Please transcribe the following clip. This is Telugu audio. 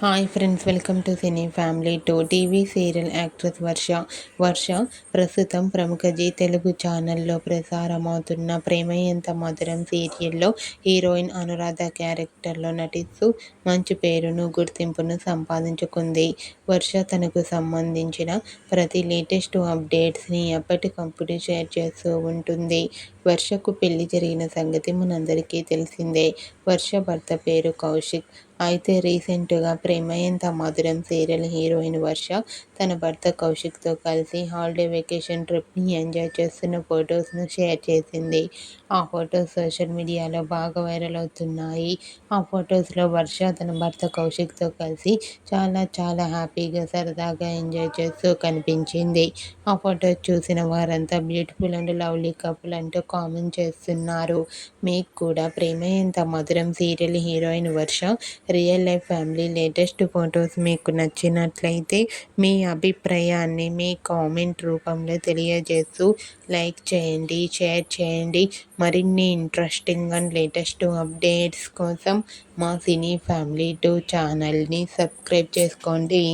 Hi friends, welcome to cine family too. TV serial actress Varsha ప్రస్తుతం ప్రముఖ జీ తెలుగు ఛానల్లో ప్రసారమవుతున్న ప్రేమ ఎంత మధురం సీరియల్లో హీరోయిన్ అనురాధ క్యారెక్టర్లో నటిస్తూ మంచి పేరును, గుర్తింపును సంపాదించుకుంది. వర్ష తనకు సంబంధించిన ప్రతి లేటెస్ట్ అప్డేట్స్ని ఎప్పటికప్పుడు షేర్ చేస్తూ ఉంటుంది. వర్షకు పెళ్లి జరిగిన సంగతి మనందరికీ తెలిసిందే. వర్ష భర్త పేరు కౌశిక్. అయితే రీసెంట్గా ప్రేమ ఎంత మధురం సీరియల్ హీరోయిన్ వర్ష తన భర్త కౌశిక్తో కలిసి హాలిడే వెకేషన్ ట్రిప్ని ఎంజాయ్ చేస్తున్న ఫొటోస్ను షేర్ చేసింది. ఆ ఫొటోస్ సోషల్ మీడియాలో బాగా వైరల్ అవుతున్నాయి. ఆ ఫొటోస్లో వర్ష తన భర్త కౌశిక్తో కలిసి చాలా హ్యాపీగా, సరదాగా ఎంజాయ్ చేస్తూ కనిపించింది. ఆ ఫొటోస్ చూసిన వారంతా బ్యూటిఫుల్ అండ్ లవ్లీ కపుల్ అంటూ కామెంట్ చేస్తున్నారు. మీకు కూడా Prema Entha Madhuram serial heroine Varsha real life family latest photos మీకు నచ్చినట్లయితే మీ అభిప్రాయాన్ని మీ కామెంట్ రూపంలో తెలియజేస్తూ లైక్ చేయండి, షేర్ చేయండి. మరిన్ని ఇంట్రెస్టింగ్ అండ్ లేటెస్ట్ అప్డేట్స్ కోసం మా సినీ ఫ్యామిలీ 2 ఛానల్ని సబ్స్క్రైబ్ చేసుకోండి.